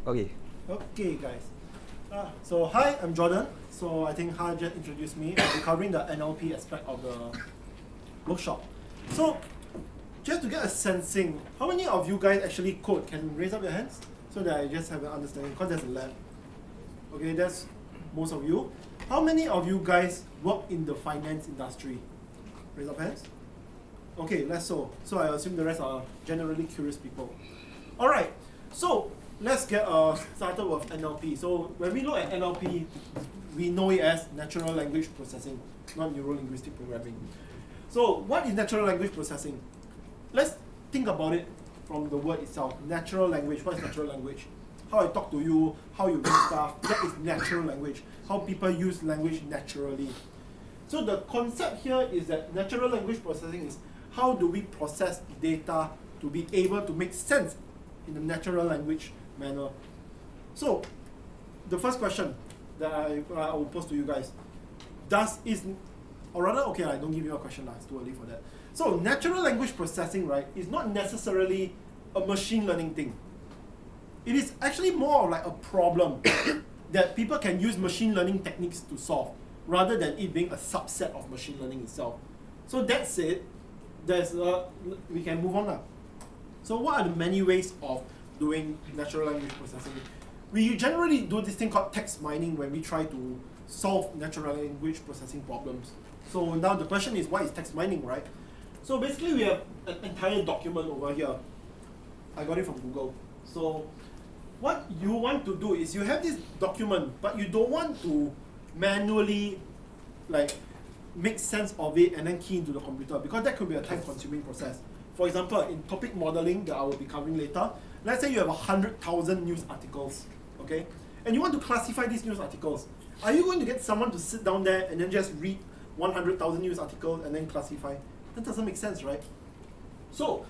Okay. Okay, guys. So hi, I'm Jorden. So I think Ha just introduced me. I'll be covering the NLP aspect of the workshop. So just to get a sensing, how many of you guys actually code? Can you raise up your hands so that I just have an understanding? Because there's a lab. Okay, that's most of you. How many of you guys work in the finance industry? Raise up hands. Okay, less so. So I assume the rest are generally curious people. All right. So let's get started with NLP. So when we look at NLP, we know it as natural language processing, not neuro-linguistic programming. So what is natural language processing? Let's think about it from the word itself. Natural language. What is natural language? How I talk to you, how you read stuff, that is natural language. How people use language naturally. So the concept here is that natural language processing is how do we process data to be able to make sense in a natural language manner. So the first question that I will pose to you guys, or rather, okay, I don't give you a question, it's too early for that. So natural language processing, right, is not necessarily a machine learning thing. It is actually more of like a problem that people can use machine learning techniques to solve, rather than it being a subset of machine learning itself. So that's it. We can move on now. So what are the many ways of doing natural language processing? We generally do this thing called text mining when we try to solve natural language processing problems. So now the question is, what is text mining, right? So basically we have an entire document over here. I got it from Google. So what you want to do is you have this document, but you don't want to manually make sense of it and then key into the computer, because that could be a time-consuming process. For example, in topic modeling that I will be covering later, let's say you have 100,000 news articles, okay? And you want to classify these news articles. Are you going to get someone to sit down there and then just read 100,000 news articles and then classify? That doesn't make sense, right? So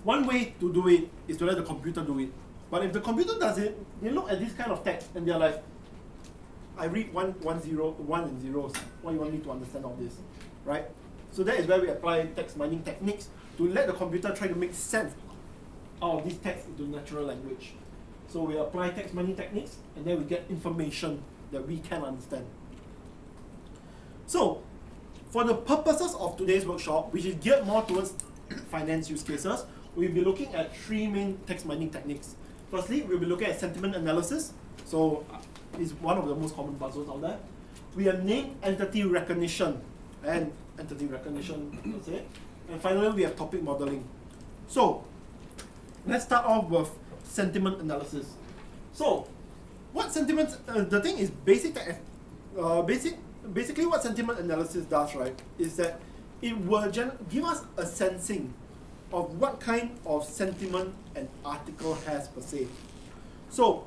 one way to do it is to let the computer do it. But if the computer does it, they look at this kind of text and they're like, I read one and zeros. What do you want me to understand all this, right? So that is where we apply text mining techniques to let the computer try to make sense out of this text into natural language. So we apply text mining techniques and then we get information that we can understand. So for the purposes of today's workshop, which is geared more towards finance use cases, we'll be looking at three main text mining techniques. Firstly, we'll be looking at sentiment analysis. So it's one of the most common buzzwords out there. We have name entity recognition and entity recognition, let's say. And finally, we have topic modeling. So let's start off with sentiment analysis. So what sentiment, the thing is basically what sentiment analysis does, right, is that it will give us a sensing of what kind of sentiment an article has per se. So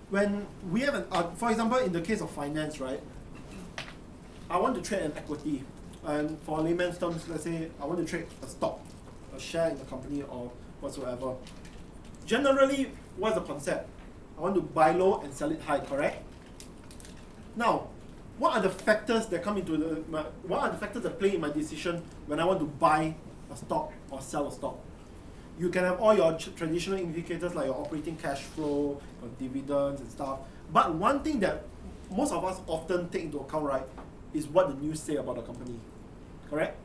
when we have for example, in the case of finance, right, I want to trade an equity, and for layman's terms, let's say I want to trade a stock, a share in the company or whatsoever. Generally, what's the concept? I want to buy low and sell it high, correct? Now, what are the factors that come into what are the factors that play in my decision when I want to buy a stock or sell a stock? You can have all your traditional indicators like your operating cash flow, your dividends and stuff. But one thing that most of us often take into account, right, is what the news say about the company, correct?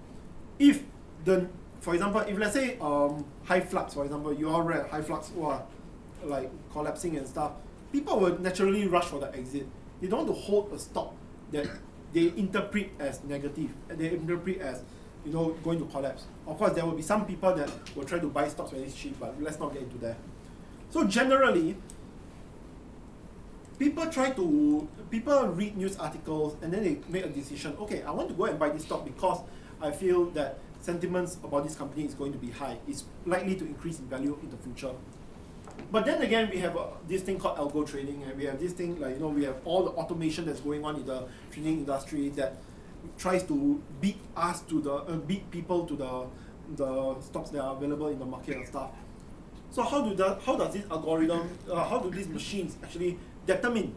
For example, if let's say high flux, for example, you all read high flux, like collapsing and stuff, people will naturally rush for the exit. They don't want to hold a stock that they interpret as negative, and they interpret as, going to collapse. Of course, there will be some people that will try to buy stocks when it's cheap, but let's not get into that. So generally, people read news articles and then they make a decision. Okay, I want to go and buy this stock because I feel that sentiments about this company is going to be high. It's likely to increase in value in the future. But then again, we have this thing called algo trading, and we have this thing we have all the automation that's going on in the trading industry that tries to beat people to the stocks that are available in the market and stuff. So how does this algorithm, how do these machines actually determine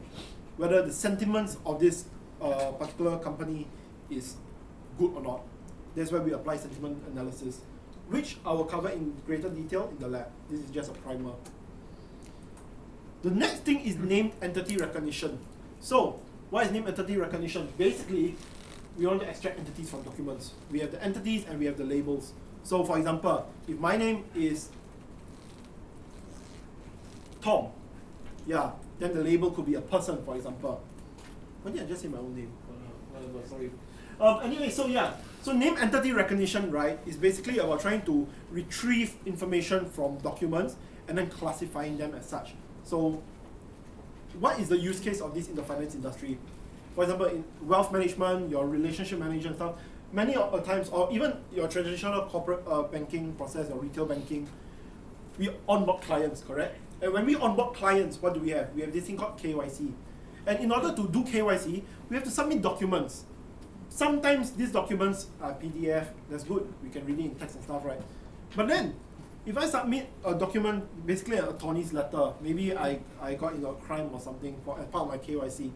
whether the sentiments of this particular company is good or not? That's why we apply sentiment analysis. which I will cover in greater detail in the lab. This is just a primer. The next thing is named entity recognition. So, what is named entity recognition? Basically, we want to extract entities from documents. We have the entities and we have the labels. So, for example, if my name is Tom, yeah, then the label could be a person, for example. Why did I just say my own name? Whatever, sorry. Anyway, so yeah, so name entity recognition, right, is basically about trying to retrieve information from documents and then classifying them as such. So, what is the use case of this in the finance industry? For example, in wealth management, your relationship management stuff, many of the times, or even your traditional corporate banking process or retail banking, we onboard clients, correct? And when we onboard clients, what do we have? We have this thing called KYC. And in order to do KYC, we have to submit documents. Sometimes these documents are PDF, that's good, we can read it in text and stuff, right? But then, if I submit a document, basically an attorney's letter, maybe I got into a crime or something as part of my KYC,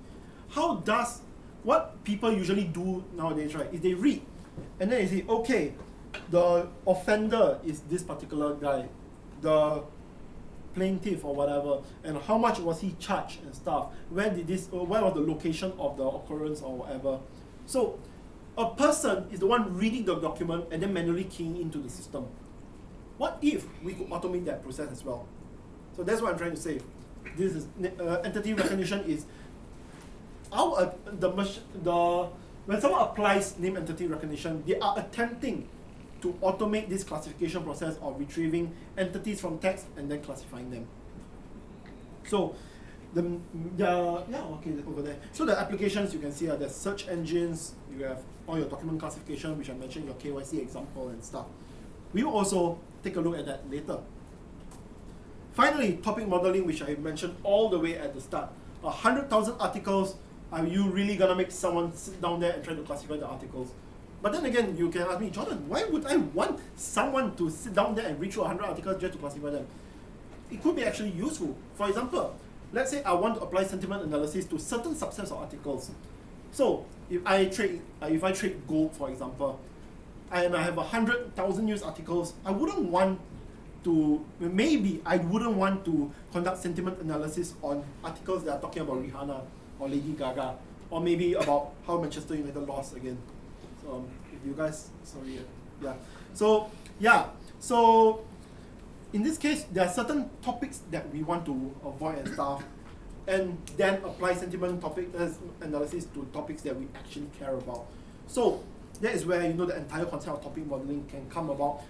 what people usually do nowadays, right, is they read, and then they say, okay, the offender is this particular guy, the plaintiff or whatever, and how much was he charged and stuff, where was the location of the occurrence or whatever. So a person is the one reading the document and then manually keying into the system. What if we could automate that process as well? So that's what I'm trying to say. This is entity recognition is when someone applies name entity recognition, they are attempting to automate this classification process of retrieving entities from text and then classifying them. So over there. So the applications you can see are the search engines, you have all your document classification, which I mentioned, your KYC example and stuff. We will also take a look at that later. Finally, topic modeling, which I mentioned all the way at the start. 100,000 articles, are you really gonna make someone sit down there and try to classify the articles? But then again, you can ask me, Jordan, why would I want someone to sit down there and read through 100 articles just to classify them? It could be actually useful. For example, let's say I want to apply sentiment analysis to certain subsets of articles. So if I trade gold, for example, and I have 100,000 news articles, I wouldn't want to conduct sentiment analysis on articles that are talking about Rihanna or Lady Gaga, or maybe about how Manchester United lost again. So if you guys, sorry, yeah. So in this case, there are certain topics that we want to avoid and stuff, and then apply sentiment analysis to topics that we actually care about. So that is where the entire concept of topic modeling can come about,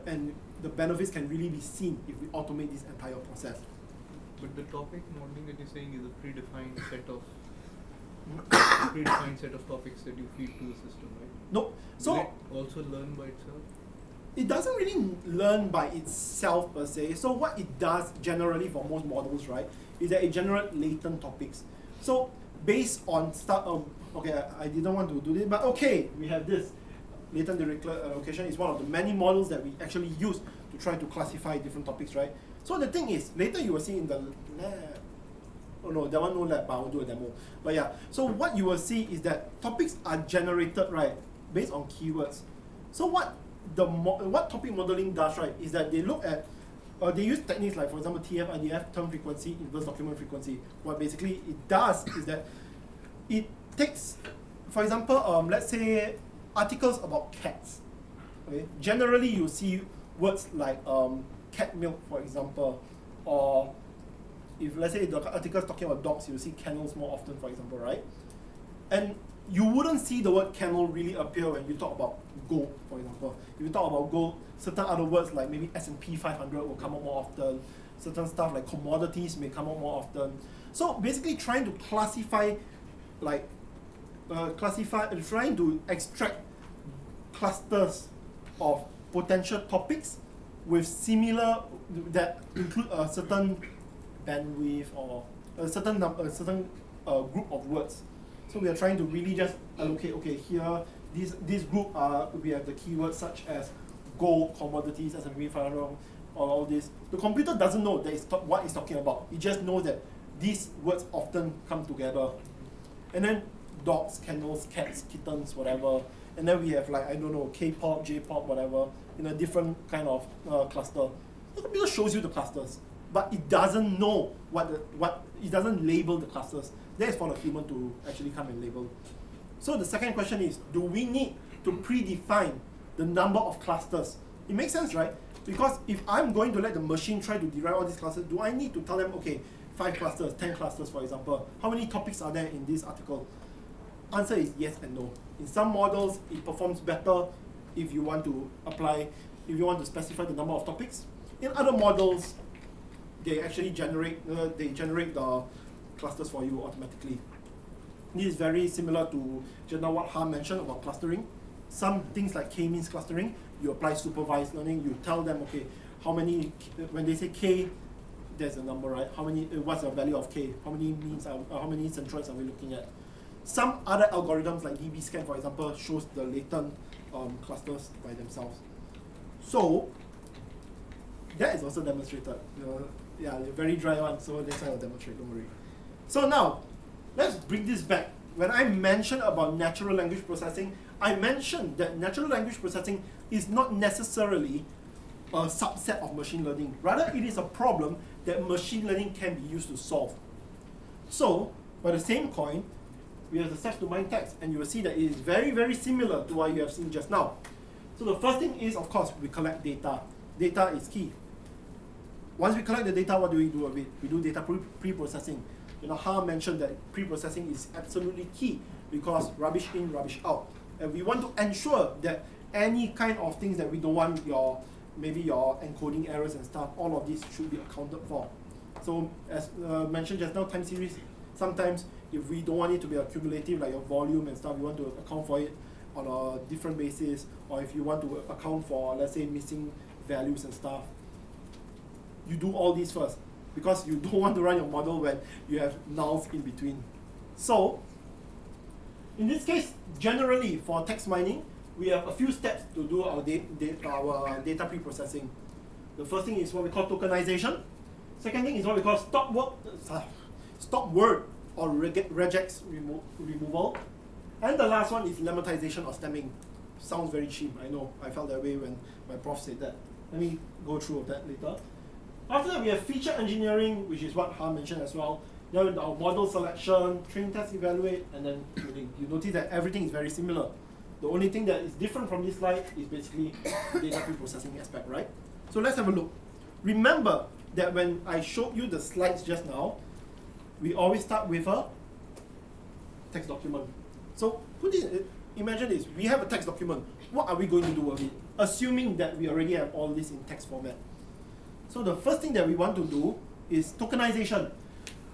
and the benefits can really be seen if we automate this entire process. But the topic modeling that you're saying is a predefined set of topics that you feed to the system, right? No. So will it also learn by itself? It doesn't really learn by itself per se. So what it does generally for most models, right, is that it generates latent topics. So based on I didn't want to do this, but okay, we have this. Latent direct allocation is one of the many models that we actually use to try to classify different topics, right? So the thing is, later you will see in the lab. Oh no, that one no lab, but I will do a demo. But yeah, so what you will see is that topics are generated, right, based on keywords. So what topic modeling does, right, is that they look at, they use techniques like, for example, TF-IDF, term frequency, inverse document frequency. What basically it does is that it takes, for example, let's say articles about cats. Okay, generally you see words like cat milk, for example, or if let's say the article is talking about dogs, you see kennels more often, for example, right? And you wouldn't see the word kennel really appear when you talk about gold, for example. If you talk about gold, certain other words like maybe S&P 500 will come out more often. Certain stuff like commodities may come out more often. So basically trying to trying to extract clusters of potential topics with similar, that include a certain bandwidth or a certain group of words. So we are trying to really just allocate, okay, here, this group we have the keywords such as gold, commodities, S&P 500, or all this. The computer doesn't know that what it's talking about. It just knows that these words often come together. And then dogs, kennels, cats, kittens, whatever. And then we have like, I don't know, K-pop, J-pop, whatever, in a different kind of cluster. The computer shows you the clusters. but it doesn't know it doesn't label the clusters. That is for the human to actually come and label. So the second question is, do we need to predefine the number of clusters? It makes sense, right? Because if I'm going to let the machine try to derive all these clusters, do I need to tell them, okay, 5 clusters, 10 clusters, for example? How many topics are there in this article? Answer is yes and no. In some models, it performs better if you want to specify the number of topics. In other models, they actually generate the clusters for you automatically. This is very similar to just now what Ha mentioned about clustering. Some things like K-means clustering, you apply supervised learning, you tell them, okay, how many, when they say K, there's a number, right? How many, what's the value of K? How many centroids are we looking at? Some other algorithms like DB-scan, for example, shows the latent clusters by themselves. So, that is also demonstrated. Yeah, a very dry one, so next time I'll demonstrate, don't worry. So now, let's bring this back. When I mentioned about natural language processing, I mentioned that natural language processing is not necessarily a subset of machine learning. Rather, it is a problem that machine learning can be used to solve. So, by the same coin, we have the steps to mine text, and you will see that it is very, very similar to what you have seen just now. So the first thing is, of course, we collect data. Data is key. Once we collect the data, what do we do with it? We do data pre-processing. Ha mentioned that pre-processing is absolutely key because rubbish in, rubbish out. And we want to ensure that any kind of things that we don't want, maybe your encoding errors and stuff, all of these should be accounted for. So as mentioned just now, time series, sometimes if we don't want it to be accumulative, like your volume and stuff, you want to account for it on a different basis, or if you want to account for, let's say, missing values and stuff, you do all these first, because you don't want to run your model when you have nulls in between. So, in this case, generally for text mining, we have a few steps to do our data pre-processing. The first thing is what we call tokenization. Second thing is what we call stop word or regex removal. And the last one is lemmatization or stemming. Sounds very cheap, I know. I felt that way when my prof said that. Let me go through that later. After that, we have feature engineering, which is what Ha mentioned as well. Then our model selection, train, test, evaluate, and then tuning. You notice that everything is very similar. The only thing that is different from this slide is basically data pre-processing aspect, right? So let's have a look. Remember that when I showed you the slides just now, we always start with a text document. So imagine this, we have a text document. What are we going to do with it? Assuming that we already have all this in text format. So the first thing that we want to do is tokenization.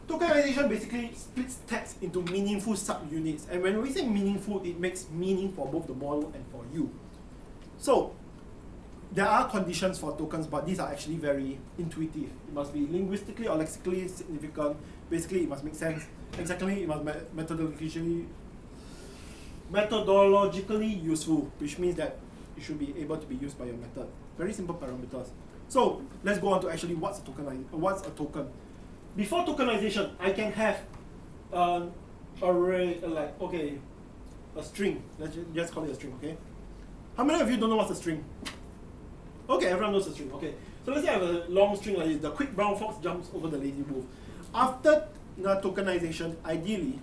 Tokenization basically splits text into meaningful subunits. And when we say meaningful, it makes meaning for both the model and for you. So there are conditions for tokens, but these are actually very intuitive. It must be linguistically or lexically significant. Basically, it must make sense. And secondly, it must methodologically useful, which means that it should be able to be used by your method. Very simple parameters. So let's go on to actually what's a token. Before tokenization, I can have an array, a string. Let's just call it a string, okay? How many of you don't know what's a string? Okay, everyone knows a string, okay. So let's say I have a long string like this. The quick brown fox jumps over the lazy wolf. After tokenization, ideally,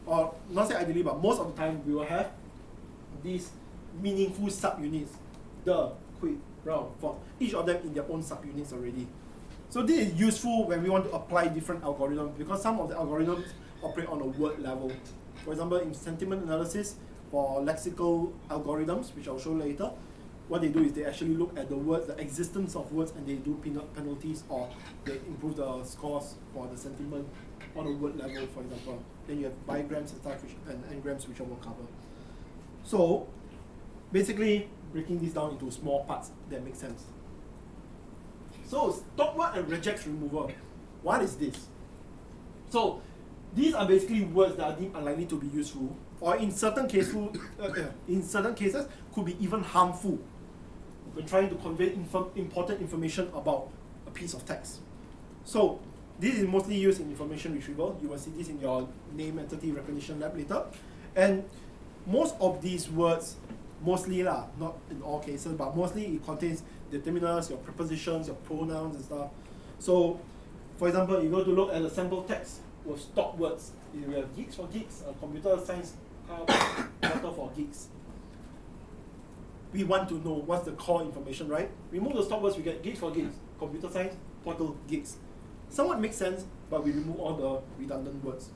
or not say ideally, but most of the time, we will have these meaningful subunits. The quick brown fox. Each of them in their own subunits already. So this is useful when we want to apply different algorithms, because some of the algorithms operate on a word level. For example, in sentiment analysis, for lexical algorithms, which I'll show later, what they do is they actually look at the words, the existence of words, and they do penalties, or they improve the scores for the sentiment on a word level, for example. Then you have bigrams and stuff, and n-grams, which I will cover. So basically, breaking this down into small parts that make sense. So stop word and regex removal. What is this? So these are basically words that are deemed unlikely to be useful, or in certain cases, could be even harmful when trying to convey important information about a piece of text. So this is mostly used in information retrieval. You will see this in your name entity recognition lab later. And most of these words, mostly not in all cases, but mostly it contains determiners, your prepositions, your pronouns and stuff. So For example, you go to look at the sample text with stop words. You have geeks for geeks, computer science portal for geeks. We want to know what's the core information, right? Remove the stop words, we get geeks for geeks, computer science portal geeks. Somewhat makes sense, but we remove all the redundant words.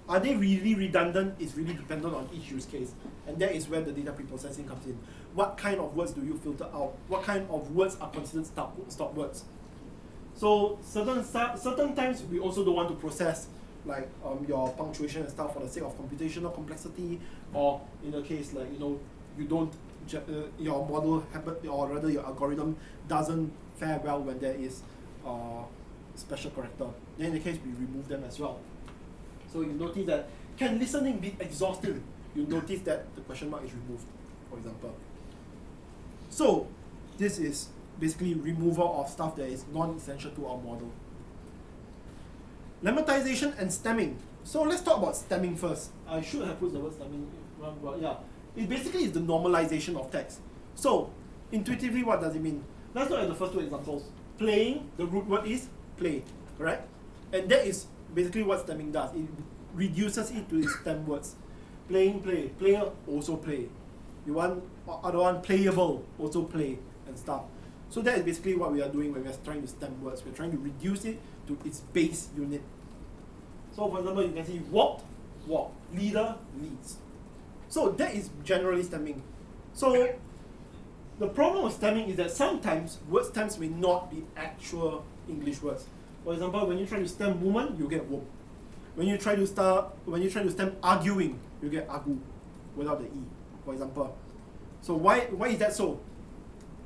Are they really redundant? It's really dependent on each use case. And that is where the data preprocessing comes in. What kind of words do you filter out? What kind of words are considered stop words? So certain times we also don't want to process like your punctuation and stuff for the sake of computational complexity, or in a case like you don't your model or rather your algorithm doesn't fare well when there is special character. Then in the case we remove them as well. So you notice that can listening be exhausting? You notice that the question mark is removed, for example. So this is basically removal of stuff that is non-essential to our model. Lemmatization and stemming. So let's talk about stemming first. I should have put the word stemming, but yeah. It basically is the normalization of text. So intuitively, what does it mean? Let's look at the first two examples. Playing, the root word is play, correct? And that is basically what stemming does. It reduces it to its stem words. Playing, play. Player, also play. You want other one, playable, also play, and stuff. So that is basically what we are doing when we are trying to stem words. We're trying to reduce it to its base unit. So for example, you can see walked, walk. Leader, leads. So that is generally stemming. So the problem with stemming is that sometimes word stems may not be actual English words. For example, when you try to stem woman, you get wom. When you try to stem arguing, you get agu without the e, for example. So why is that so?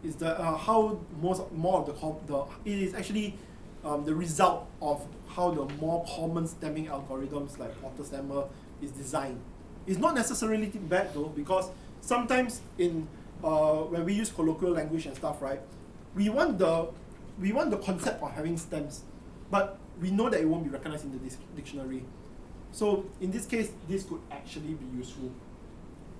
Is that how more of the it is actually the result of how the more common stemming algorithms like AutoStemmer is designed. It's not necessarily bad though, because sometimes in when we use colloquial language and stuff, right, we want the concept of having stems, but we know that it won't be recognized in the dictionary. So in this case, this could actually be useful.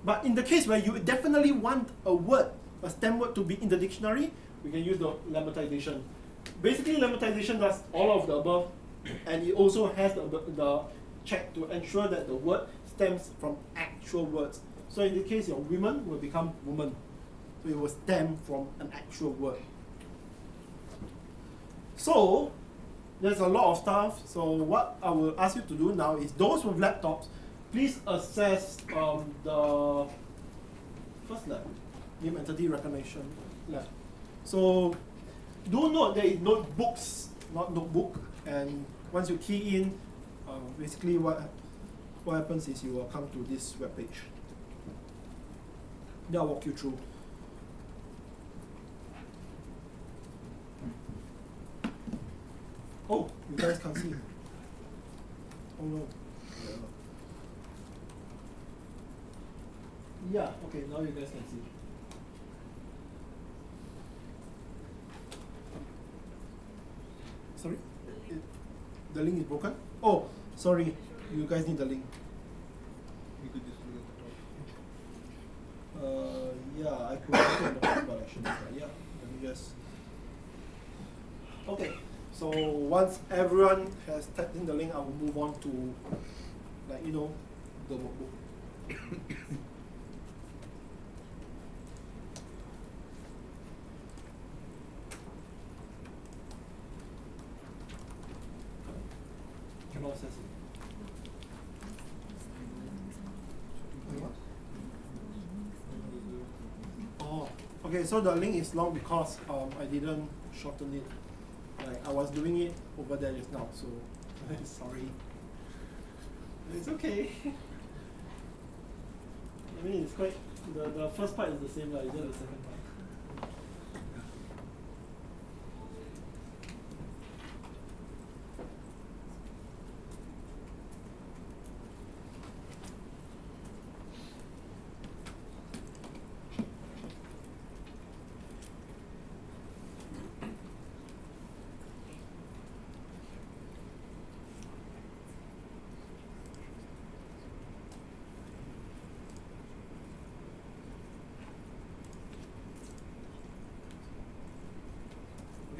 But in the case where you definitely want a stem word to be in the dictionary, we can use the lemmatization. Basically, lemmatization does all of the above, and it also has the check to ensure that the word stems from actual words. So in the case, your women will become woman. So it will stem from an actual word. So there's a lot of stuff. So what I will ask you to do now is, those with laptops, please assess the first lab, name entity recognition lab. So do note that it's notebooks, not notebook. And once you key in, basically what happens is you will come to this web page. Then I'll walk you through. Oh, you guys can't see. Oh no. Yeah, okay, now you guys can see. Sorry? The link is broken? Oh, sorry. You guys need the link. We could just look at the top. Yeah, I could also on the but actually, yeah. Let me just. Okay, so once everyone has typed in the link, I will move on to, like, the workbook. Cannot access it. Oh, okay, so the link is long because I didn't shorten it. Like, I was doing it over there just now, so sorry. It's okay. I mean, it's quite, the first part is the same, like, it's just the second part.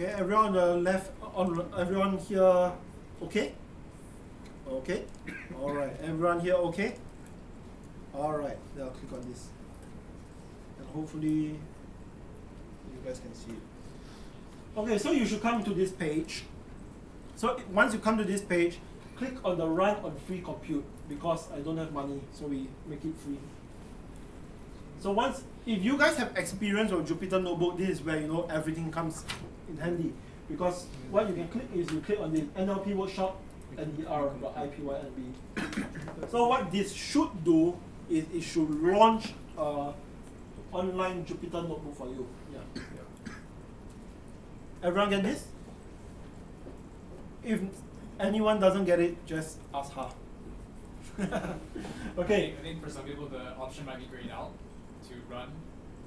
Okay, everyone on everyone here okay? Okay. All right. Everyone here okay? All right. Then I'll click on this, and hopefully you guys can see it. Okay. So you should come to this page. So once you come to this page, click on the run on free compute because I don't have money, so we make it free. So once, if you guys have experience with Jupyter Notebook, this is where you know everything comes in handy. Because what you can click is you click on the NLP workshop NDR.IPYNB. So what this should do is it should launch online Jupyter Notebook for you. Yeah. Everyone get this? If anyone doesn't get it, just ask Ha. Okay. I think for some people the option might be grayed out to run.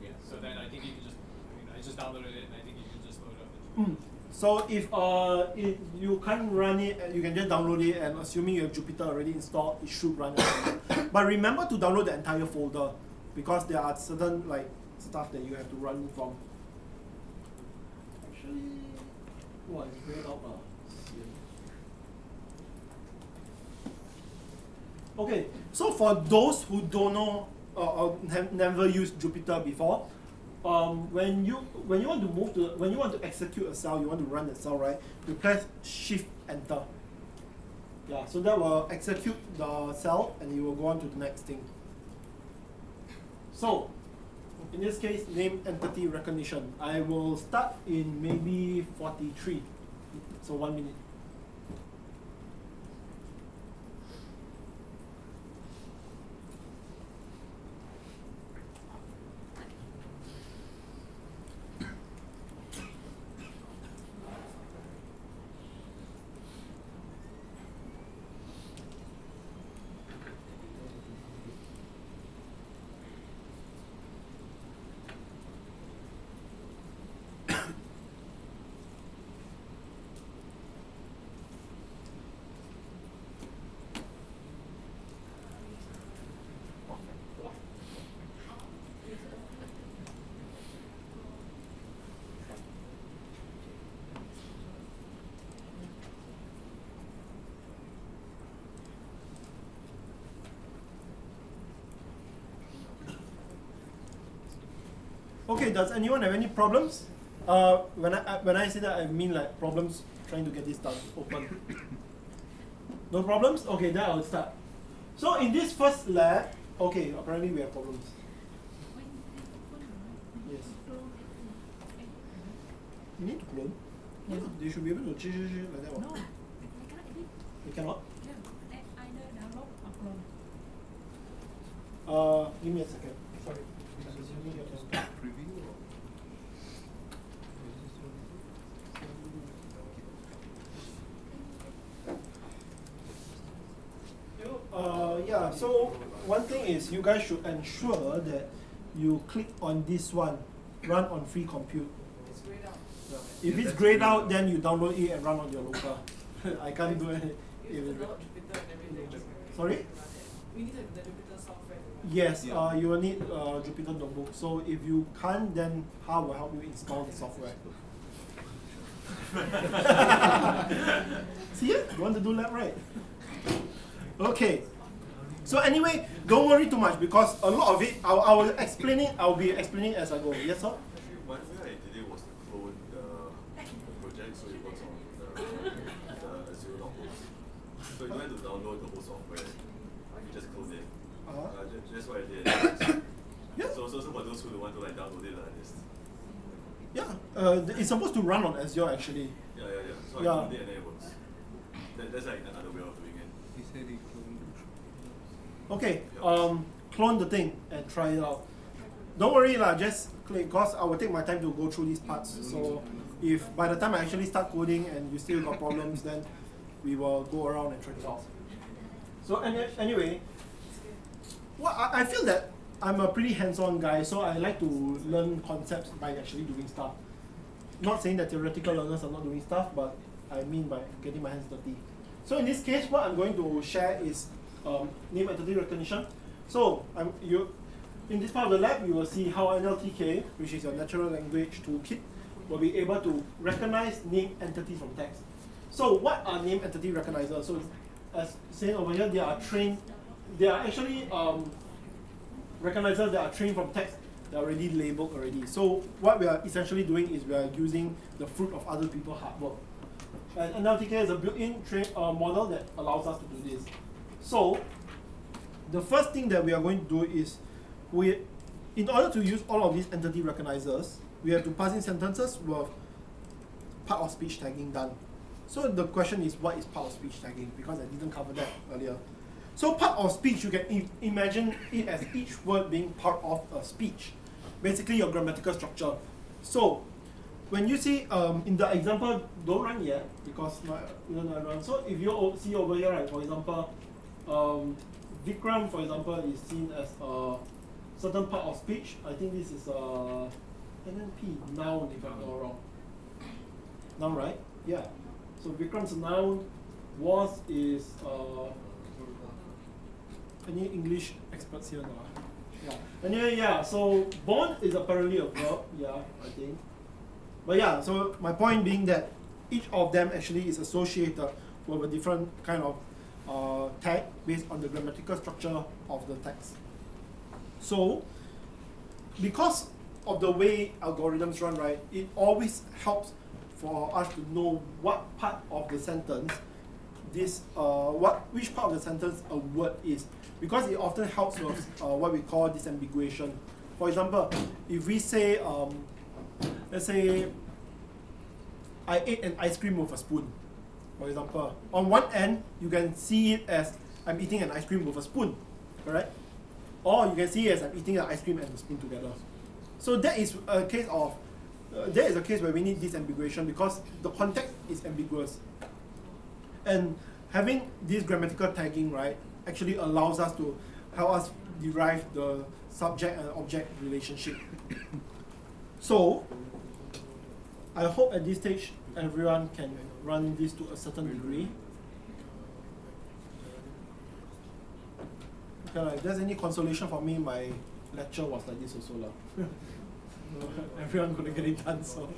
Yeah. So then I think you can just, I just downloaded it and I think you can just load it up. So if you can't run it, you can just download it, and assuming you have Jupyter already installed, it should run it. But remember to download the entire folder because there are certain like stuff that you have to run from. Actually, wow, it's grayed out. Okay, so for those who don't know or have never used Jupyter before, when you want to execute a cell, you want to run the cell, right? You press Shift Enter. Yeah, so that will execute the cell, and you will go on to the next thing. So, in this case, name entity recognition. I will start in maybe 43. So 1 minute. Okay, does anyone have any problems? When I say that, I mean like problems trying to get this done, open. No problems? Okay, then I'll start. So in this first lab, okay, apparently we have problems. Yes. You need to clone? Yeah. You should be able to change like that one. No, I cannot edit. You cannot? Yeah, either download or clone. Give me a second. Sorry. Yeah, so one thing is you guys should ensure that you click on this one, run on free compute. It's grayed out. Yeah. If it's grayed out, then you download it and run on your local. I can't do it. Sorry? We need the Jupyter software. Yes, you will need Jupyter Notebook. So if you can't, then Ha will help you install the software. See it? You want to do that right? Okay. So anyway, don't worry too much because a lot of it, I'll be explaining as I go. Yes, sir? Actually, one thing I did was to clone the project so it works on the Azure notebooks. So you don't have to download the whole software. You just clone it. That's what I did. Yeah. So for those who don't want to like download it, just yeah. It's supposed to run on Azure actually. yeah. So I cloned it and then it works. That's like another way of doing it. He said he cloned. Okay, clone the thing and try it out. Don't worry lah, just click because I will take my time to go through these parts. So if by the time I actually start coding and you still got problems, then we will go around and try it out. So anyway, well, I feel that I'm a pretty hands-on guy, so I like to learn concepts by actually doing stuff. Not saying that theoretical learners are not doing stuff, but I mean by getting my hands dirty. So in this case, what I'm going to share is name entity recognition. So in this part of the lab, you will see how NLTK, which is your natural language toolkit, will be able to recognize name entities from text. So what are name entity recognizers? So as saying over here, they are trained, they are actually recognizers that are trained from text. They're already labeled already. So what we are essentially doing is we are using the fruit of other people's hard work. And NLTK is a built-in model that allows us to do this. So the first thing that we are going to do is, in order to use all of these entity recognizers, we have to pass in sentences with part of speech tagging done. So the question is, what is part of speech tagging? Because I didn't cover that earlier. So part of speech, you can imagine it as each word being part of a speech. Basically your grammatical structure. So when you see in the example, don't run yet because you don't run. So if you see over here, right, for example, Vikram, for example, is seen as a certain part of speech. I think this is a NLP, noun, if I'm not wrong. Noun, right? Yeah. So Vikram's a noun, was is any English experts here now? Yeah. Anyway, yeah, so born is apparently a verb, yeah, I think. But yeah, so my point being that each of them actually is associated with a different kind of tag based on the grammatical structure of the text. So, because of the way algorithms run, right, it always helps for us to know what part of the sentence which part of the sentence a word is, because it often helps with what we call disambiguation. For example, if we say, let's say, I ate an ice cream with a spoon, for example. On one end, you can see it as I'm eating an ice cream with a spoon, correct? Or you can see it as I'm eating an ice cream and a spoon together. So that is a case of, that is a case where we need disambiguation because the context is ambiguous. And having this grammatical tagging, right, actually allows us to help us derive the subject and object relationship. So, I hope at this stage everyone can run this to a certain degree. Okay, if there's any consolation for me, my lecture was like this also lah. Everyone couldn't get it done, so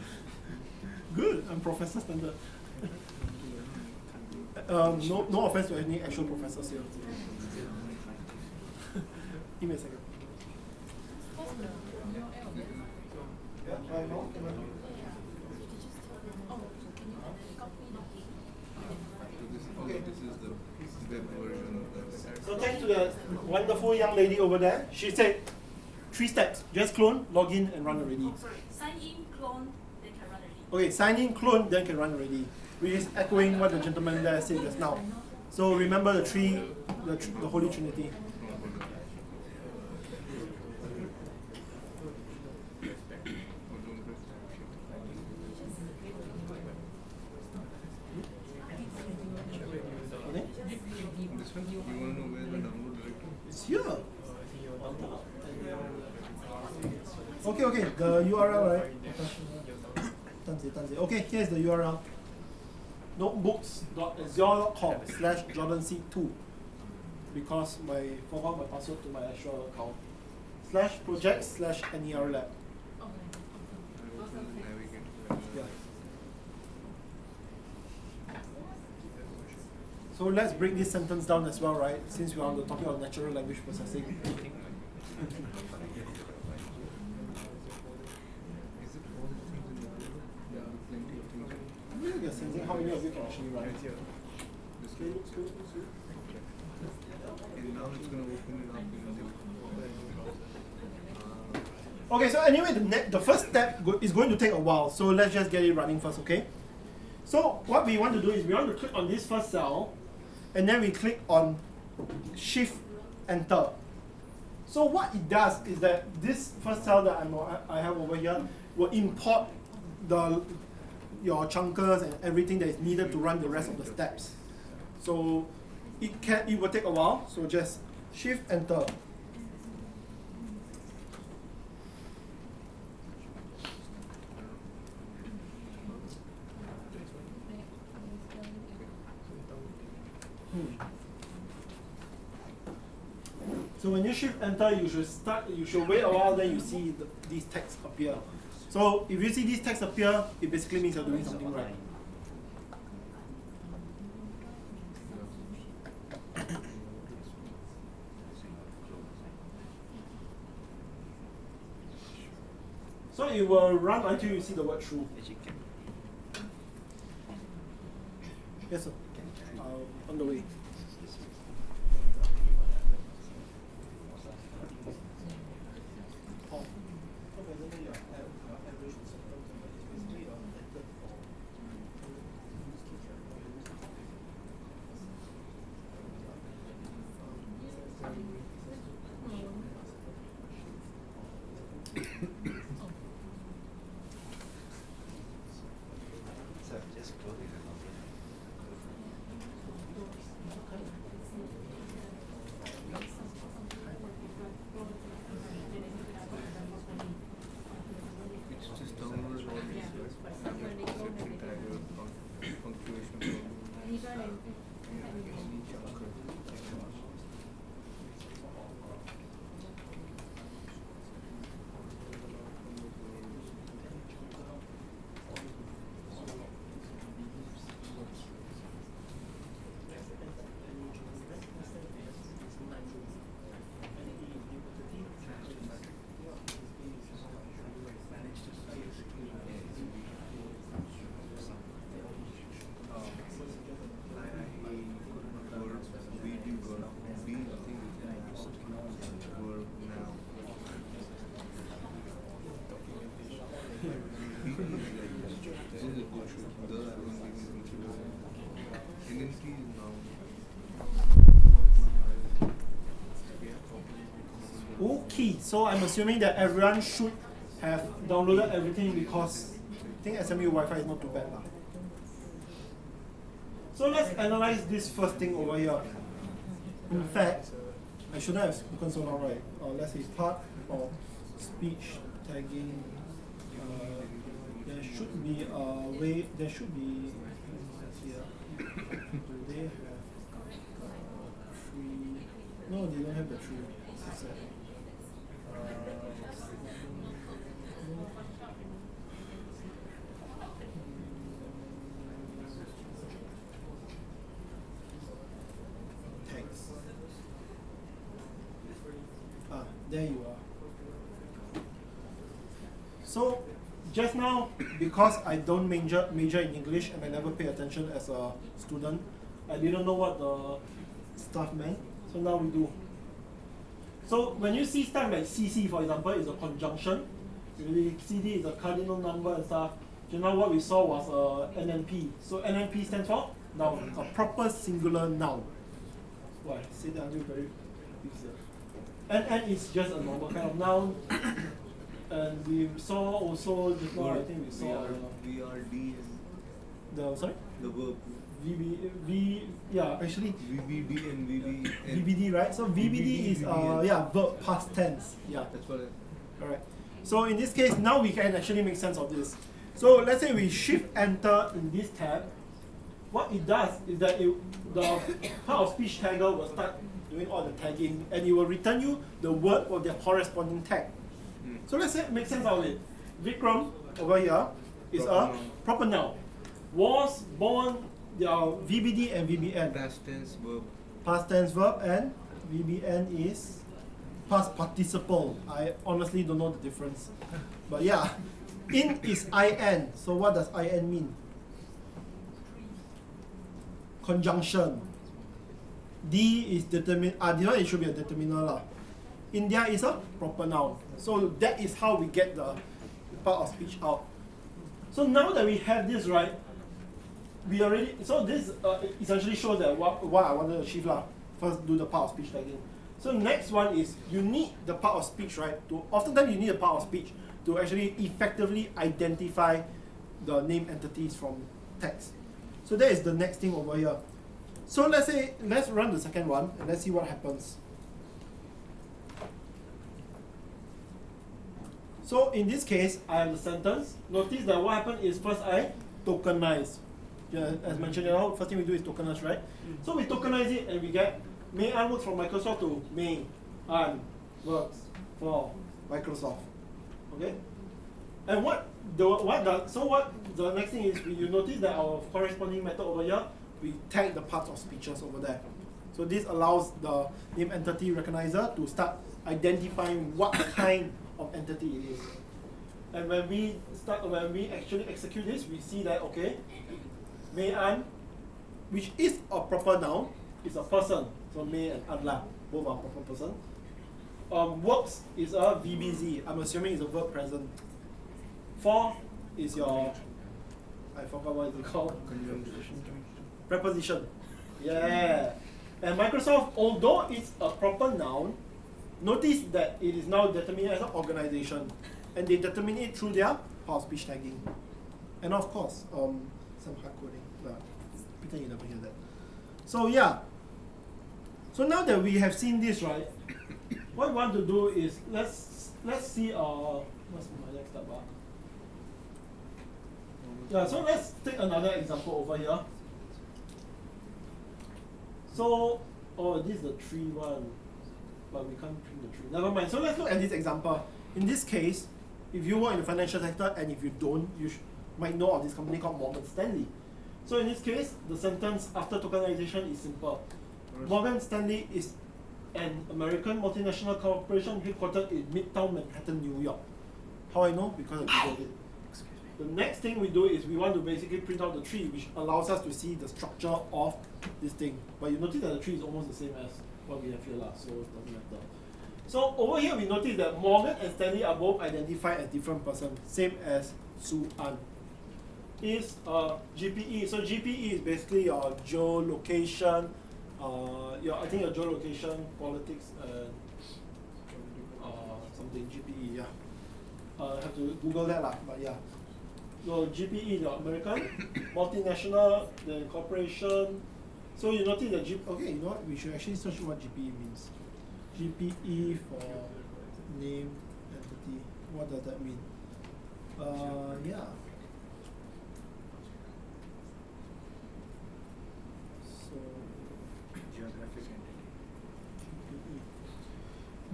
good. I'm professor standard. No offense to any actual professors here. Give me a second. Okay. So thanks to the wonderful young lady over there. She said 3 steps. Just clone, log in, and run already. Oh, sorry. Sign in, clone, then can run already. Okay, sign in, clone, then can run already. Which is echoing what the gentleman there said just now. So remember the Holy Trinity. It's here. Okay, the URL, right? Okay, here's the URL. notebooks.azure.com/JordanSeet2 because I forgot my password to my actual account. /project/NERLab. Yeah. So let's break this sentence down as well, right? Since we're on the topic of natural language processing. You're sensing how many of you can actually run. And now it's going to open it up. Okay, so anyway, the first step is going to take a while. So let's just get it running first, okay? So what we want to do is we want to click on this first cell, and then we click on Shift Enter. So what it does is that this first cell that I have over here will import your chunkers and everything that is needed to run the rest of the steps. So it will take a while. So just Shift Enter. So when you Shift Enter, you should wait a while. Then you see these texts appear. So if you see this text appear, it basically means you're doing something right. So it will run until you see the word true. Yes, sir. On the way. Okay, so I'm assuming that everyone should have downloaded everything because I think SMU Wi-Fi is not too bad. So let's analyze this first thing over here. In fact, I shouldn't have spoken so long, right? Let's say part of speech tagging. There should be a way, there should be, here. Do they have tree? No, they don't have the tree. Text. There you are. So just now, because I don't major in English and I never pay attention as a student, I didn't know what the stuff meant. So now we do. So when you see stuff like CC, for example, is a conjunction. You see CD is a cardinal number and stuff. Just now what we saw was NLP. So NLP stands for noun, a proper singular noun. Why? Say that until very easier. NN is just a normal kind of noun. And we saw also just now, I think we saw VRD. The sorry? The verb. Yeah, actually VBD and VB. VBD, right? So VBD is yeah, verb past tense. Yeah. That's what Alright. So in this case, now we can actually make sense of this. So let's say we shift enter in this tab. What it does is that the part of speech tagger will start doing all the tagging and it will return you the word or their corresponding tag. So let's say make sense of it. Vikram over here is a proper noun. Was born, there are VBD and VBN. Past tense verb. Past tense verb and VBN is past participle. I honestly don't know the difference. But yeah, in is IN. So what does IN mean? Conjunction. D is determin. This one it should be a determiner lah. India is a proper noun. So that is how we get the part of speech out. So now that we have this right, we already, so this essentially shows that what I wanted to achieve lah. First do the part of speech tagging. So next one is you need the part of speech, right? Oftentimes you need a part of speech to actually effectively identify the name entities from text. So that is the next thing over here. So let's run the second one and let's see what happens. So in this case, I have the sentence. Notice that what happened is first I tokenize. Yeah, as mentioned, first thing we do is tokenize, right? So we tokenize it and we get May An works from Microsoft to May An works for Microsoft. Okay? And what the next thing is, you notice that our corresponding method over here, we tag the parts of speeches over there. So this allows the name entity recognizer to start identifying what kind of entity it is. And when we actually execute this, we see that, okay, Mei An, which is a proper noun, is a person. So Mei and Anla, both are proper person. Works is a VBZ. I'm assuming it's a verb present. For is your, I forgot what it's called. Preposition. Yeah. And Microsoft, although it's a proper noun, notice that it is now determined as an organization. And they determine it through their power speech tagging. And of course, some hard coding. Pretend you never hear that. So yeah. So now that we have seen this, right, what we want to do is let's see what's my next step bar? Yeah, so let's take another example over here. So this is the tree one, but we can't print the tree. Never mind. So let's look at this example. In this case, if you work in the financial sector, and if you don't, you might know of this company called Morgan Stanley. So in this case, the sentence after tokenization is simple. Morgan Stanley is an American multinational corporation headquartered in Midtown Manhattan, New York. How I know? Because I googled it. The next thing we do is we want to basically print out the tree, which allows us to see the structure of this thing. But you notice that the tree is almost the same as what we have here, so it doesn't matter. So over here we notice that Morgan and Stanley are both identified as different persons, same as Su An. Is GPE. So GPE is basically your geolocation, I think your geolocation, politics, and something GPE. Yeah, have to Google that lah. But yeah, so GPE, the American multinational, the corporation. So you notice that okay, you know what? We should actually search what GPE means. GPE for name entity. What does that mean? Yeah.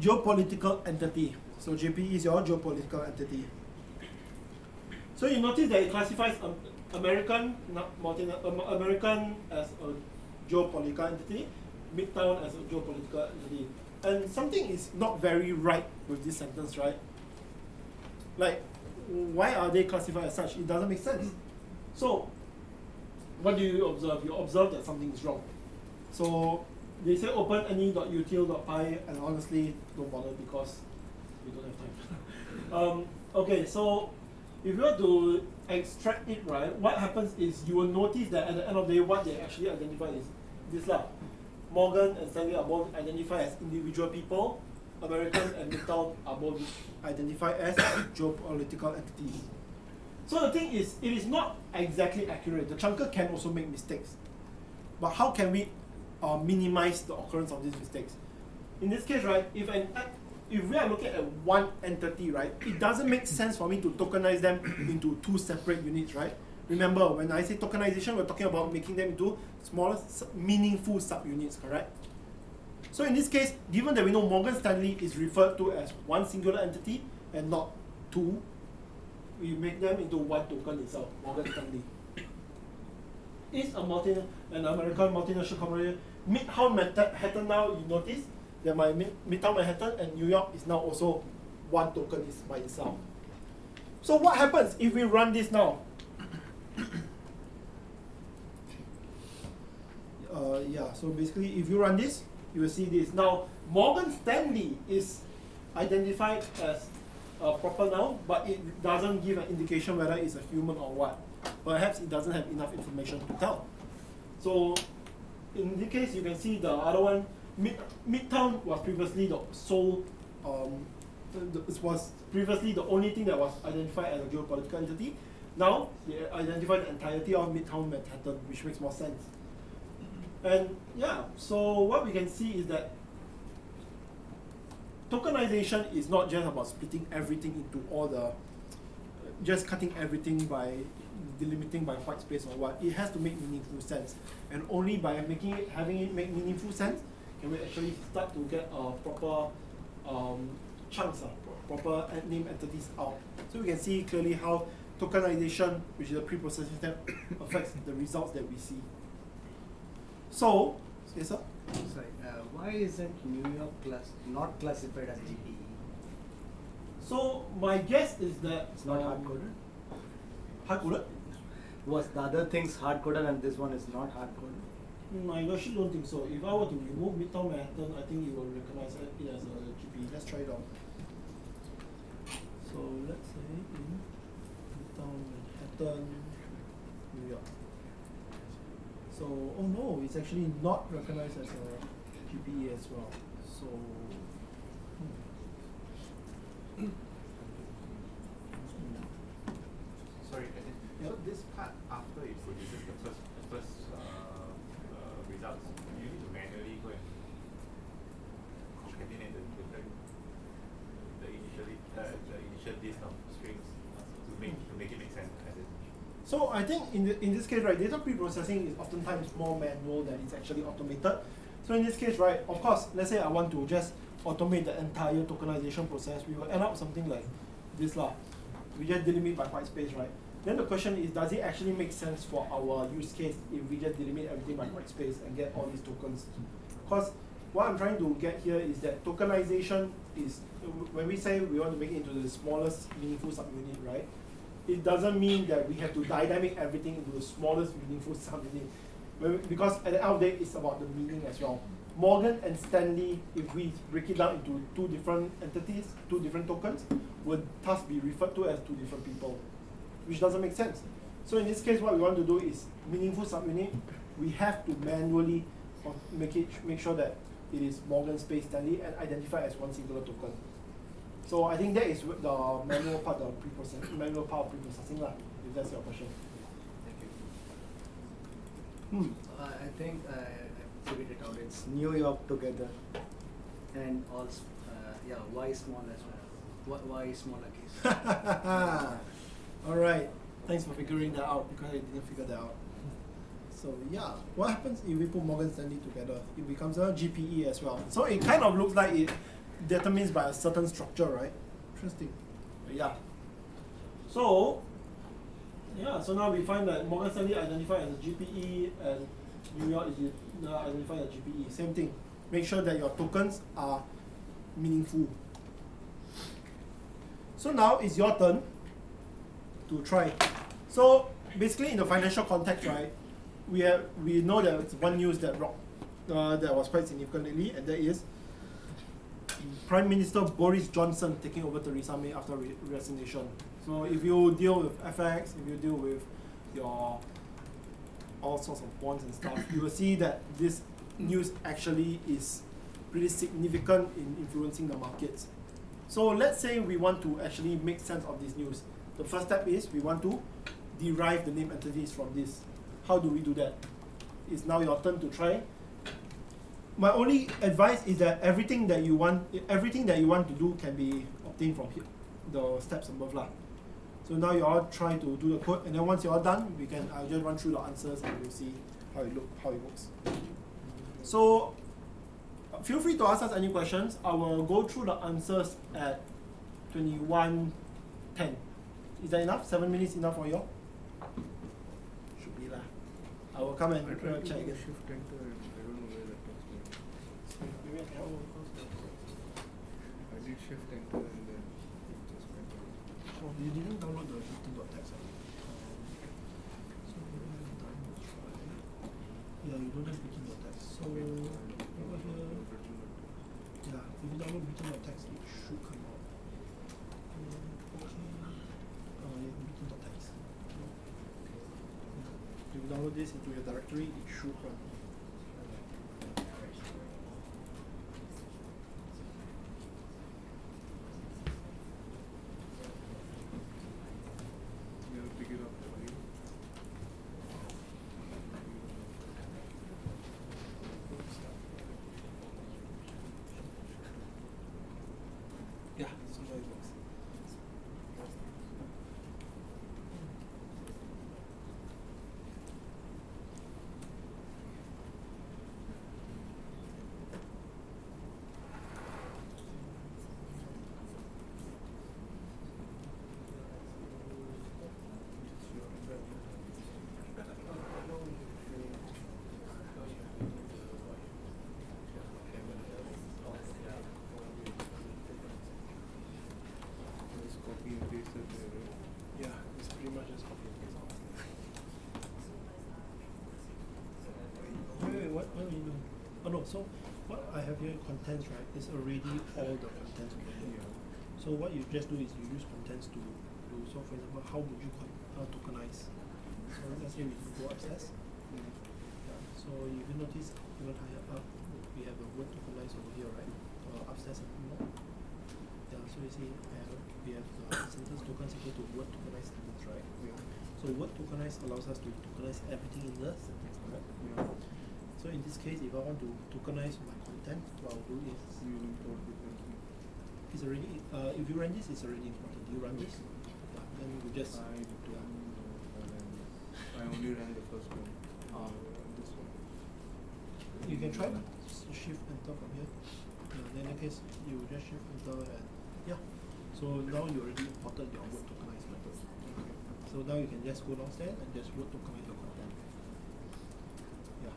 Geopolitical entity. So GPE is your geopolitical entity. So you notice that it classifies American as a geopolitical entity, Midtown as a geopolitical entity. And something is not very right with this sentence, right? Like, why are they classified as such? It doesn't make sense. So, what do you observe? You observe that something is wrong. So, they say open any.util.py, and honestly, don't bother because we don't have time. Okay, so if you were to extract it, right, what happens is you will notice that at the end of the day, what they actually identify is this lah. Morgan and Stanley are both identified as individual people. American and Midtown are both identified as geopolitical entities. So the thing is, it is not exactly accurate. The chunker can also make mistakes. But how can we minimize the occurrence of these mistakes? In this case, right, if we are looking at one entity, right, it doesn't make sense for me to tokenize them into two separate units, right? Remember, when I say tokenization, we're talking about making them into smaller, meaningful subunits, correct? So in this case, given that we know Morgan Stanley is referred to as one singular entity and not two, we make them into one token itself, Morgan Stanley. It's an American multinational corporation. Midtown Manhattan now, you notice that my Midtown Manhattan and New York is now also one token is by itself. So what happens if we run this now? Yeah, so basically if you run this, you will see this. Now, Morgan Stanley is identified as a proper noun, but it doesn't give an indication whether it's a human or what. Perhaps it doesn't have enough information to tell. So, in this case, you can see the other one, Midtown was previously the sole, it was previously the only thing that was identified as a geopolitical entity. Now, they identify the entirety of Midtown Manhattan, which makes more sense. And yeah, so what we can see is that tokenization is not just about splitting everything into all the, just cutting everything by delimiting by white space or what. It has to make meaningful sense. And only by having it make meaningful sense can we actually start to get proper chunks, proper name entities out. So we can see clearly how tokenization, which is the pre-processing step, affects the results that we see. So, yes sir? Sorry, why isn't New York not classified as GPE? So my guess is that It's not hard-coded? Hard-coded? Was the other things hard-coded and this one is not hard-coded? I actually don't think so. If I were to remove Midtown Manhattan, I think it will recognize it as a GPE. Let's try it out. So let's say in Midtown Manhattan, New York. So, oh no, it's actually not recognized as a GPE as well. So, Sorry, I think. Yep. So this part after it produces the first results, you need to manually go and concatenate the initial list of strings to make it make sense. As in. so I think in this case, right, data pre-processing is oftentimes more manual than it's actually automated. So in this case, right, of course, let's say I want to just automate the entire tokenization process, we will end up something like this lah. We just delimit by white space, right? Then the question is, does it actually make sense for our use case if we just delimit everything by white space and get all these tokens? Because what I'm trying to get here is that tokenization is, when we say we want to make it into the smallest meaningful subunit, right? It doesn't mean that we have to dynamic everything into the smallest meaningful subunit. Because at the end of the day, it's about the meaning as well. Morgan and Stanley, if we break it down into two different entities, two different tokens, would thus be referred to as two different people, which doesn't make sense. So in this case, what we want to do is meaningful subunit. We have to manually make sure that it is Morgan space Stanley and identify as one singular token. So I think that is the manual part of pre-processing lah, if that's your question. Thank you. I think I figured it out. It's New York together and also, yeah, Y small as well. Y smaller case. All right. Thanks for figuring that out because I didn't figure that out. So yeah, what happens if we put Morgan Stanley together? It becomes a GPE as well. So it kind of looks like it determines by a certain structure, right? Interesting. But yeah. So yeah, so now we find that Morgan Stanley identified as a GPE and New York is identified as GPE. Same thing. Make sure that your tokens are meaningful. So now it's your turn to try. So basically in the financial context, right, we know that it's one news that that was quite significant lately, and that is Prime Minister Boris Johnson taking over Theresa May after resignation. So if you deal with FX, if you deal with your all sorts of bonds and stuff, you will see that this news actually is pretty significant in influencing the markets. So let's say we want to actually make sense of this news. The first step is we want to derive the name entities from this. How do we do that? It's now your turn to try. My only advice is that everything that you want to do can be obtained from here, the steps above lah. So now you all try to do the code, and then once you're all done, I'll just run through the answers and we'll see how it works. So feel free to ask us any questions. I will go through the answers at 21:10. Is that enough? 7 minutes enough for you all? Should be lah. I will come and check again. Shift enter and I don't know where that takes me. Maybe I can help. I did shift enter and then it just went out. Oh, you didn't download the 15.txt. So download try. Yeah, you don't have 15.txt. So over here, yeah, if you download 15.txt, it should come out. Yeah, 15.txt. If you download this into your directory, it should run. You have to pick it up for you. Yeah, so now it works. No, so what I have here, contents, right, is already all the contents over here. So what you just do is you use contents to do, so for example, how would you tokenize? So let's say we go upstairs. Yeah, so if you notice, even higher up, we have the word tokenize over here, right? Upstairs and more. Yeah, so you see, we have the sentence tokens equal to word tokenize sentence, right? Yeah. So word tokenize allows us to tokenize everything in the sentence, correct? Yeah. So in this case, if I want to tokenize my content, what I'll do is it's already if you run this, it's already imported. Do you run this? Yeah, then you just I only ran the first one. This one. you can try shift enter from here. Yeah, then in that case you just shift enter and yeah. So now you already imported your word tokenize method. Okay. So now you can just go downstairs and just word tokenize your content. Yeah.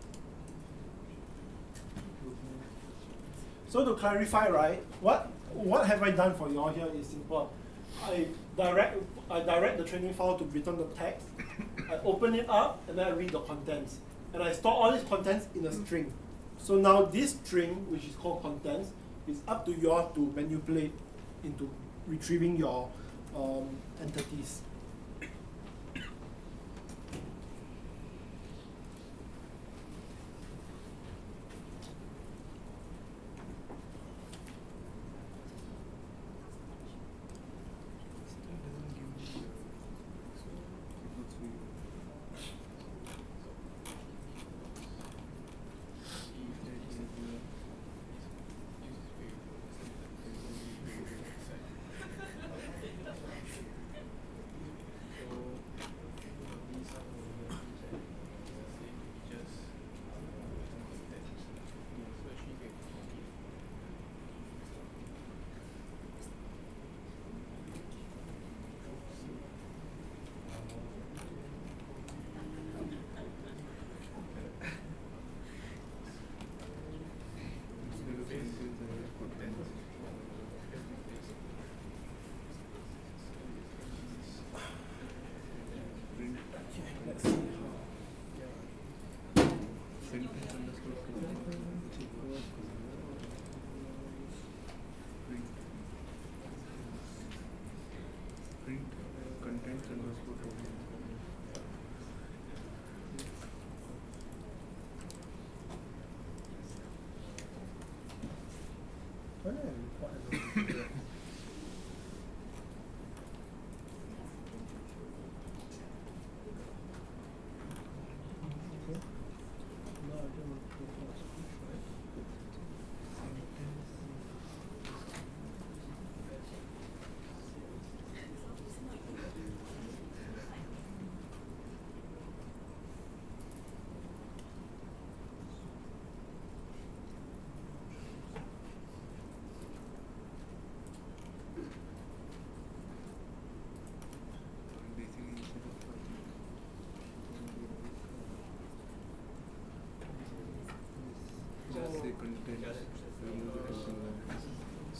So to clarify, right, what have I done for you all here is simple. I direct the training file to return the text. I open it up and then I read the contents. And I store all these contents in a string. So now this string, which is called contents, is up to you all to manipulate into retrieving your entities.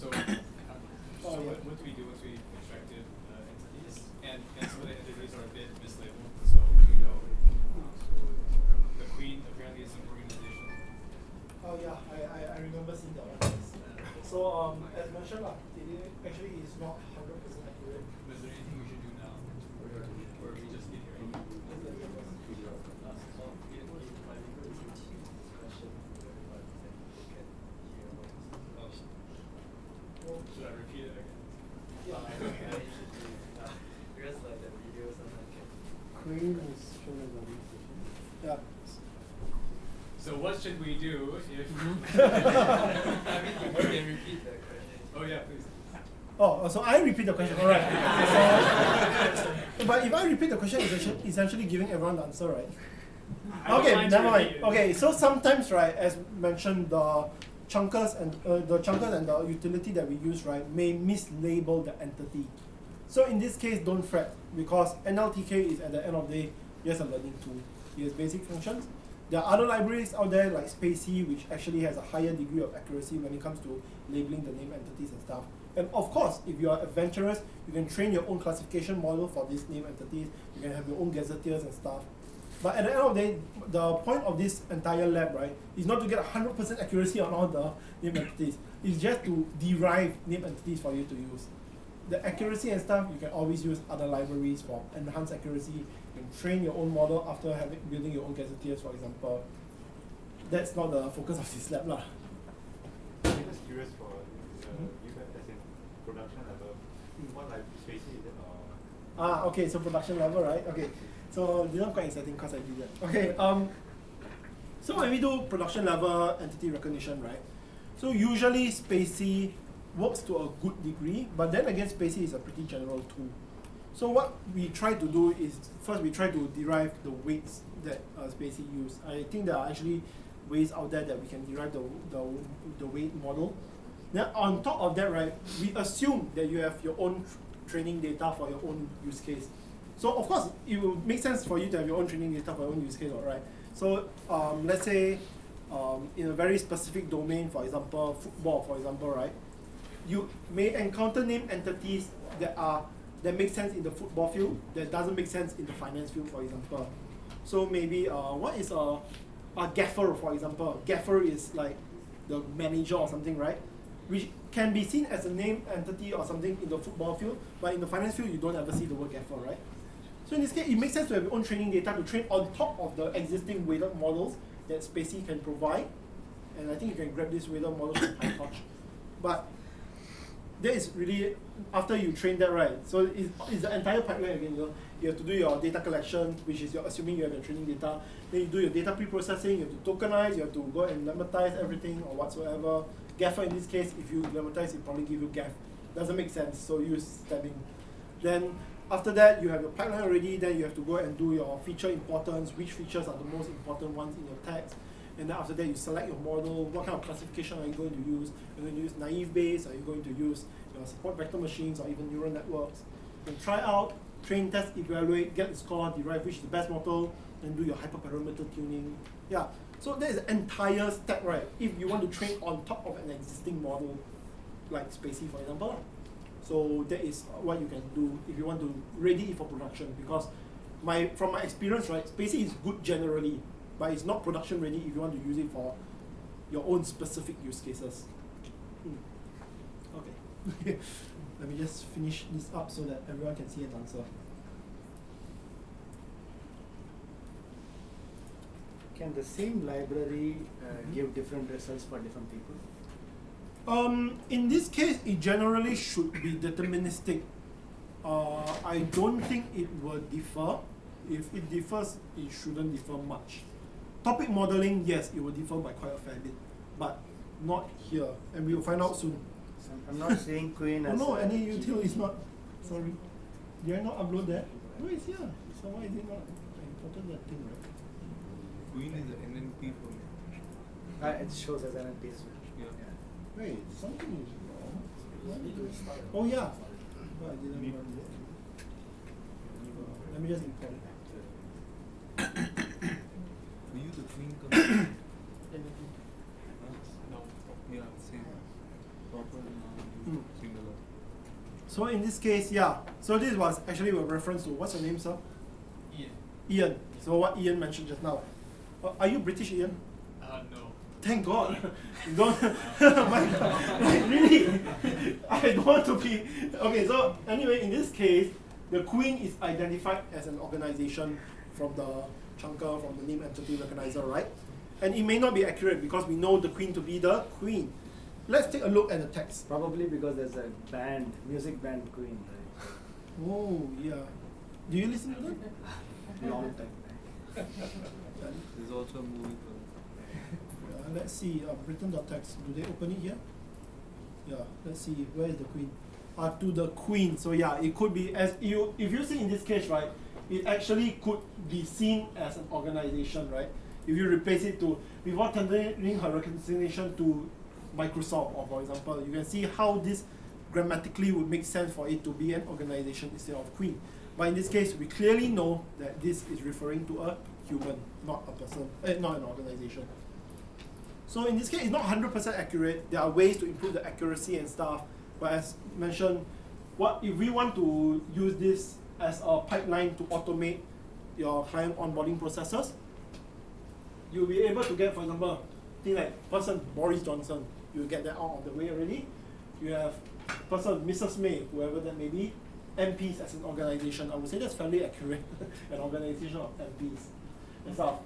So, what do we do once we extracted entities? And some of the entities are a bit mislabeled. So, the Queen apparently is an organization. Oh yeah, I remember seeing that one. So as mentioned, it actually is not 100% accurate. But is there anything we should do now? Or we just get here? Should I repeat it again? Yeah. Because like the videos and like Queen is shown as a organization. Yeah. So what should we do if... I mean, you can repeat the question. Oh yeah, please. Oh, so I repeat the question, alright. So, but if I repeat the question, it's essentially giving everyone the answer, right? Okay, never mind. Okay, so sometimes, right, as mentioned, the chunkers and the utility that we use, right, may mislabel the entity. So in this case, don't fret, because NLTK is at the end of the day just a learning tool. It has basic functions. There are other libraries out there like Spacey, which actually has a higher degree of accuracy when it comes to labeling the name entities and stuff. And of course, if you are adventurous, you can train your own classification model for these name entities. You can have your own gazetteers and stuff. But at the end of the day, the point of this entire lab, right, is not to get 100% accuracy on all the name entities. It's just to derive name entities for you to use. The accuracy and stuff, you can always use other libraries for enhanced accuracy. You can train your own model after building your own gazetteers, for example. That's not the focus of this lab, lah. I'm just curious for you guys as in production level, what like spacey is it or? Okay, so production level, right? Okay, so this one quite exciting because I did that. Okay, so when we do production level entity recognition, right? So usually spacey works to a good degree, but then again spacey is a pretty general tool. So what we try to do is, first we try to derive the weights that spacey use. I think there are actually ways out there that we can derive the weight model. Then on top of that, right, we assume that you have your own training data for your own use case. So of course, it will make sense for you to have your own training data for your own use case, alright? So let's say in a very specific domain, for example, football, for example, right? You may encounter name entities that make sense in the football field, that doesn't make sense in the finance field, for example. So maybe what is a gaffer, for example? Gaffer is like the manager or something, right? Which can be seen as a name entity or something in the football field, but in the finance field, you don't ever see the word gaffer, right? So in this case, it makes sense to have your own training data to train on top of the existing weighted models that spacey can provide. And I think you can grab this weighted model from PyTorch. But that is really, after you train that, right? So it's the entire pipeline again. You have to do your data collection, which is you're assuming you have your training data. Then you do your data pre-processing, you have to tokenize, you have to go and lemmatize everything or whatsoever. Gaffer in this case, if you lemmatize, it probably give you gaff. Doesn't make sense, so use stabbing. Then after that, you have your pipeline already, then you have to go and do your feature importance, which features are the most important ones in your text. And then after that, you select your model, what kind of classification are you going to use? Are you going to use naive Bayes? Are you going to use your support vector machines or even neural networks? Then try out, train, test, evaluate, get the score, derive which is the best model, and do your hyperparameter tuning. Yeah, so that is the entire step, right? If you want to train on top of an existing model, like spacey, for example. So that is what you can do if you want to ready it for production, because from my experience, right, spacey is good generally, but it's not production ready if you want to use it for your own specific use cases. Okay. Let me just finish this up so that everyone can see an answer. Can the same library give different results for different people? In this case, it generally should be deterministic. I don't think it will differ. If it differs, it shouldn't differ much. Topic modeling, yes, it will differ by quite a fair bit, but not here, and we will find out soon. I'm not saying Queen as no, any util is not. Sorry, did I not upload that? No, it's here. So why is it not? I imported that thing, right? Queen is the NLP for me. it shows as NLP as well. Yeah. Wait, something is wrong. Oh yeah, but I didn't run it. Let me just import it. We use the Queen command. Yeah, same. Proper singular. So in this case, yeah. So this was actually a reference to, what's your name, sir? Ian. Ian. So what Ian mentioned just now. Are you British, Ian? No. Thank God. Don't. My God. Like, really? I don't want to be. Okay, so anyway, in this case, the Queen is identified as an organization from the chunker, from the name entity recognizer, right? And it may not be accurate because we know the Queen to be the Queen. Let's take a look at the text. Probably because there's a band, music band Queen, right? Oh, yeah. Do you listen to that? Long time. There's also a movie called. Let's see, Britain.txt. Do they open it here? Yeah, let's see, where is the Queen? To the Queen. So yeah, it could be, if you see in this case, right, it actually could be seen as an organization, right? If you replace it to, before tendering her reconciliation to Microsoft, or for example, you can see how this grammatically would make sense for it to be an organization instead of Queen. But in this case, we clearly know that this is referring to a human, not a person, not an organization. So in this case, it's not 100% accurate. There are ways to improve the accuracy and stuff. But as mentioned, if we want to use this as a pipeline to automate your client onboarding processes, you'll be able to get, for example, thing like person Boris Johnson, you get that out of the way already. You have person Mrs. May, whoever that may be, MPs as an organization. I would say that's fairly accurate, an organization of MPs and stuff.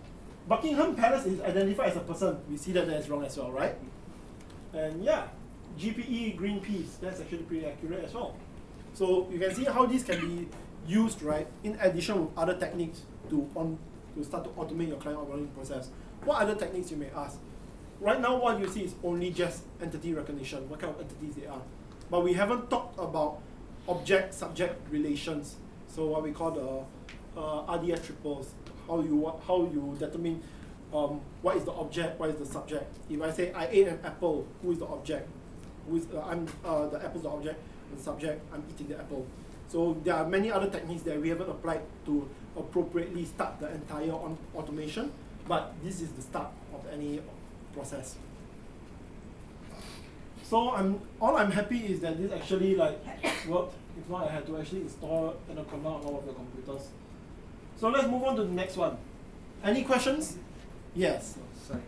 Buckingham Palace is identified as a person. We see that is wrong as well, right? And yeah, GPE, Greenpeace, that's actually pretty accurate as well. So you can see how these can be used, right, in addition with other techniques to start to automate your client onboarding process. What other techniques you may ask? Right now, what you see is only just entity recognition, what kind of entities they are. But we haven't talked about object-subject relations. So what we call the RDS triples. How you determine what is the object, what is the subject. If I say I ate an apple, who is the object? Who is the apple's the object, and the subject, I'm eating the apple. So there are many other techniques that we haven't applied to appropriately start the entire automation, but this is the start of any process. So all I'm happy is that this actually like worked. If not, I had to actually install Anaconda on all of the computers. So let's move on to the next one. Any questions? Yes. Sorry.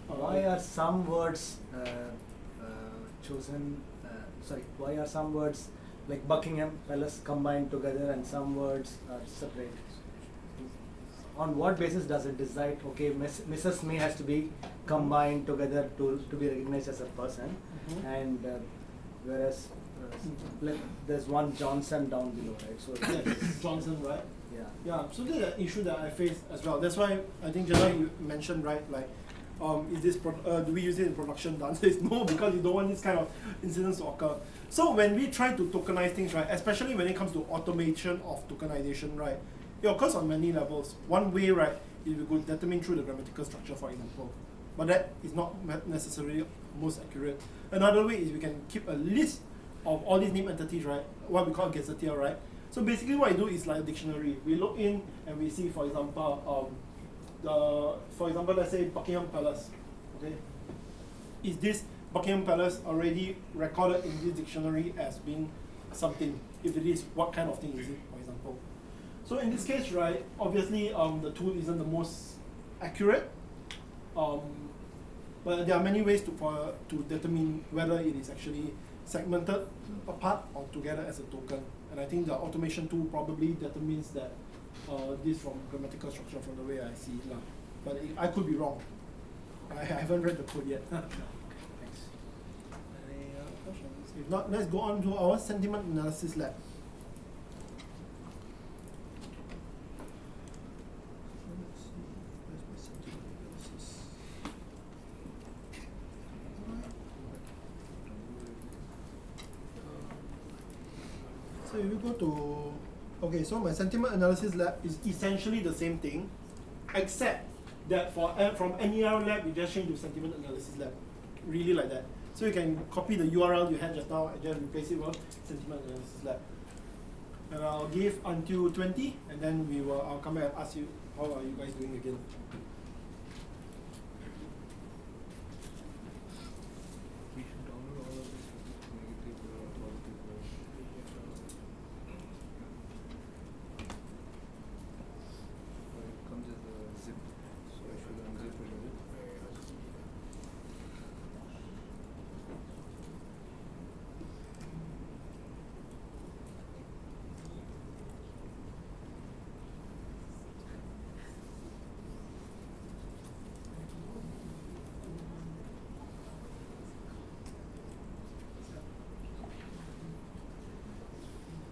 Why are some words chosen? Why are some words like Buckingham Palace combined together and some words are separate? On what basis does it decide? Okay, Mrs. May has to be combined together to be recognized as a person, and whereas like there's one Johnson down below, right? So yes, Johnson, right? Yeah. Yeah. So this is an issue that I face as well. That's why I think just like you mentioned, right? Like, is this do we use it in production? The answer is no, because you don't want this kind of incidents to occur. So when we try to tokenize things, right, especially when it comes to automation of tokenization, right, it occurs on many levels. One way, right, is we could determine through the grammatical structure, for example. But that is not necessarily most accurate. Another way is we can keep a list of all these named entities, right, what we call gazetteer, right? So basically what I do is like a dictionary. We look in and we see, for example, let's say Buckingham Palace, okay? Is this Buckingham Palace already recorded in this dictionary as being something? If it is, what kind of thing is it, for example? So in this case, right, obviously the tool isn't the most accurate, but there are many ways to determine whether it is actually segmented apart or together as a token. And I think the automation tool probably determines that this from grammatical structure from the way I see it. But I could be wrong. I haven't read the code yet. Thanks. Any questions? If not, let's go on to our sentiment analysis lab. Let's see. Where's my sentiment analysis? So if you go to, okay, so my sentiment analysis lab is essentially the same thing, except that from NER lab, you just change to sentiment analysis lab, really like that. So you can copy the URL you had just now and just replace it with sentiment analysis lab. And I'll give until 20, and then I'll come back and ask you how are you guys doing again.